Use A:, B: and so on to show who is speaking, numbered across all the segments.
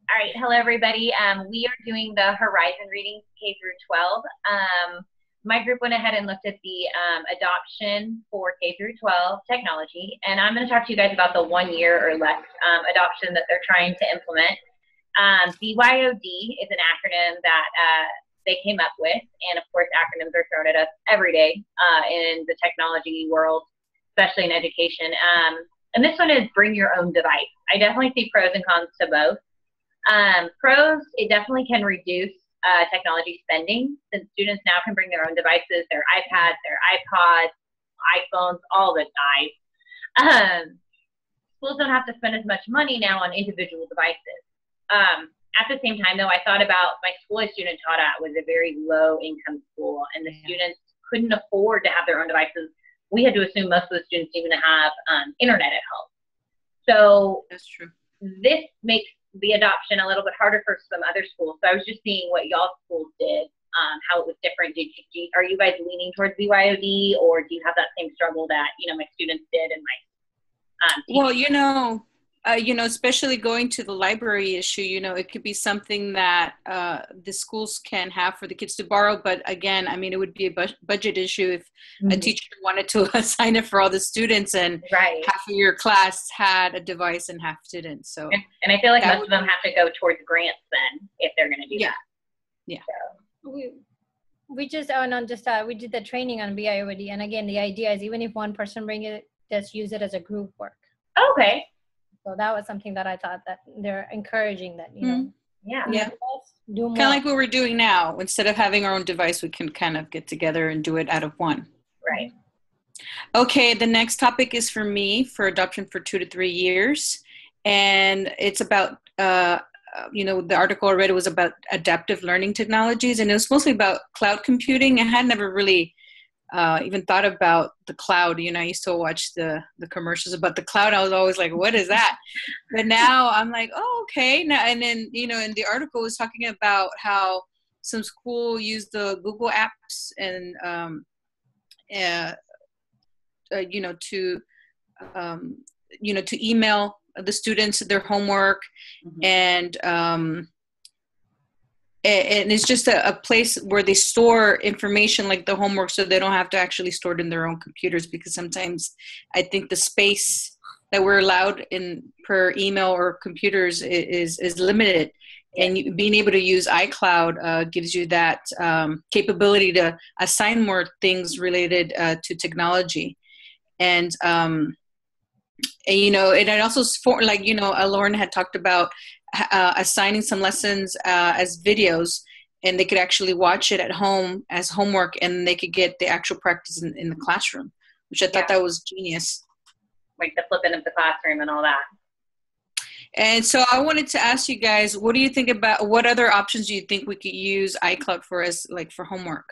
A: All right, hello everybody. We are doing the Horizon Reading K through 12. My group went ahead and looked at the adoption for K through 12 technology, and I'm going to talk to you guys about the 1 year or less adoption that they're trying to implement. BYOD is an acronym that they came up with, and of course, acronyms are thrown at us every day in the technology world, especially in education. And this one is bring your own device. I definitely see pros and cons to both. Pros, it definitely can reduce technology spending since students now can bring their own devices, their iPads, their iPods, iPhones, all the time. Schools don't have to spend as much money now on individual devices. At the same time, though, I thought about my school a student taught at was a very low income school, and the students couldn't afford to have their own devices. We had to assume most of the students even have internet at home. So
B: that's true.
A: This makes the adoption a little bit harder for some other schools. So I was just seeing what y'all schools did, how it was different. Are you guys leaning towards BYOD, or do you have that same struggle that my students did and my
B: well, especially going to the library issue, it could be something that the schools can have for the kids to borrow. But again, I mean, it would be a budget issue if a teacher wanted to assign it for all the students and half of your class had a device and half didn't. So,
A: and I feel like most of them have to go towards grants then if they're going to do that.
B: Yeah.
C: So. We just we did the training on BYOD, and again, the idea is even if one person bring it, just use it as a group work.
A: Okay.
C: So that was something that I thought that they're encouraging that,
A: Yeah.
C: do more.
B: Kind of like what we're doing now. Instead of having our own device, we can kind of get together and do it out of one.
A: Right.
B: Okay, the next topic is for me for adoption for 2 to 3 years. And it's about, the article I read was about adaptive learning technologies. And it was mostly about cloud computing. I had never really even thought about the cloud. I used to watch the commercials about the cloud. I was always like, what is that? But now I'm like, oh, okay. Now, and then, and the article was talking about how some school use the Google apps and, to email the students their homework. And it's just a place where they store information like the homework so they don't have to actually store it in their own computers, because sometimes I think the space that we're allowed in per email or computers is limited. And being able to use iCloud gives you that capability to assign more things related to technology. And it also, Lauren had talked about assigning some lessons as videos, and they could actually watch it at home as homework, and they could get the actual practice in the classroom, which I thought that was genius.
A: Like the flipping of the classroom and all that.
B: And so I wanted to ask you guys, what do you think about, what other options do you think we could use iCloud for as like for homework?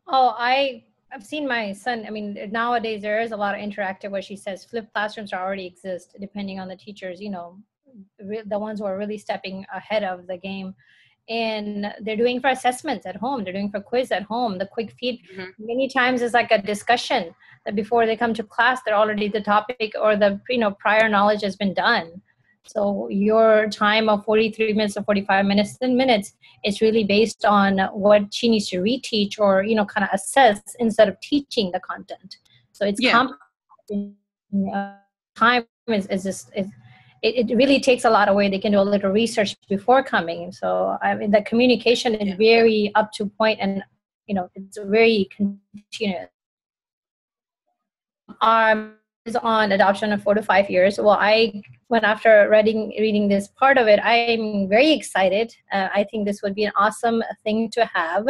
C: Oh, I've seen my son. I mean, nowadays there is a lot of interactive where she says flipped classrooms already exist depending on the teachers, the ones who are really stepping ahead of the game. And they're doing for assessments at home. They're doing for quiz at home. The quick feed many times is like a discussion that before they come to class, they're already the topic or the prior knowledge has been done. So your time of 43 minutes or 45 minutes, 10 minutes is really based on what she needs to reteach or, kind of assess instead of teaching the content. So it's time it really takes a lot away. They can do a little research before coming. So I mean, the communication is very up to point and, it's very continuous. Is on adoption of 4 to 5 years. Well, when after reading this part of it, I'm very excited. I think this would be an awesome thing to have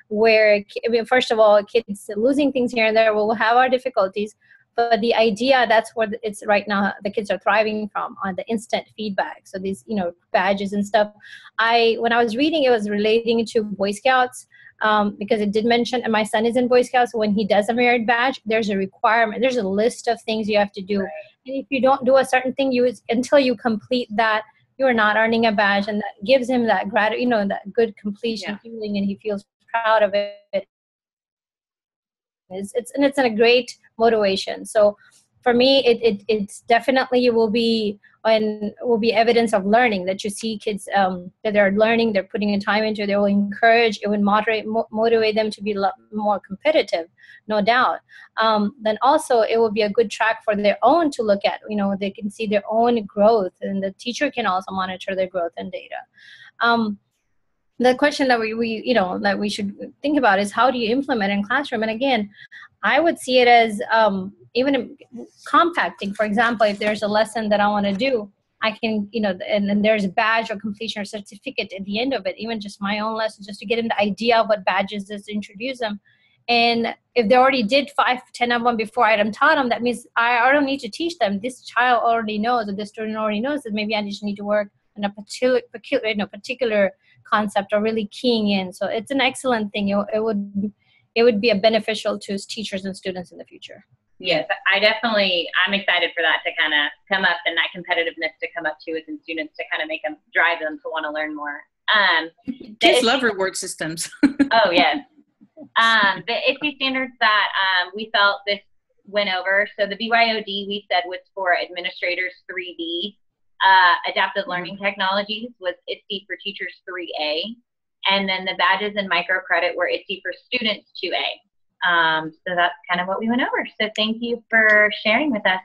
C: where, first of all, kids losing things here and there will have our difficulties. But the idea, that's what it's right now, the kids are thriving from on the instant feedback. So these, badges and stuff. When I was reading, it was relating to Boy Scouts because it did mention, and my son is in Boy Scouts. So when he does a merit badge, there's a requirement. There's a list of things you have to do. Right. And if you don't do a certain thing, until you complete that, you are not earning a badge. And that gives him that gratitude, that good completion feeling, and he feels proud of it. It's a great motivation. So for me, it's definitely will be and will be evidence of learning, that you see kids that they're learning, they're putting in time into, they will encourage, it would motivate them to be a lot more competitive, no doubt. Then also it will be a good track for their own to look at, they can see their own growth, and the teacher can also monitor their growth and data. The question that that we should think about is, how do you implement in classroom? And again, I would see it as even compacting. For example, if there's a lesson that I want to do, I can, and then there's a badge or completion or certificate at the end of it, even just my own lesson, just to get them the idea of what badges is, to introduce them. And if they already did 5, 10 of them before I taught them, that means I don't need to teach them. This child already knows, or this student already knows, that maybe I just need to work on a particular concept, or really keying in. So it's an excellent thing. It would be a beneficial to teachers and students in the future.
A: Yes, I'm excited for that to kind of come up, and that competitiveness to come up too within students, to kind of drive them to want to learn more.
B: Kids love reward systems.
A: Oh, yes. The ISTE standards that we felt this went over. So the BYOD we said was for administrators 3D. Adaptive learning technologies was ISTE for teachers 3A. And then the badges and microcredit were ISTE for students 2A. So that's kind of what we went over. So thank you for sharing with us.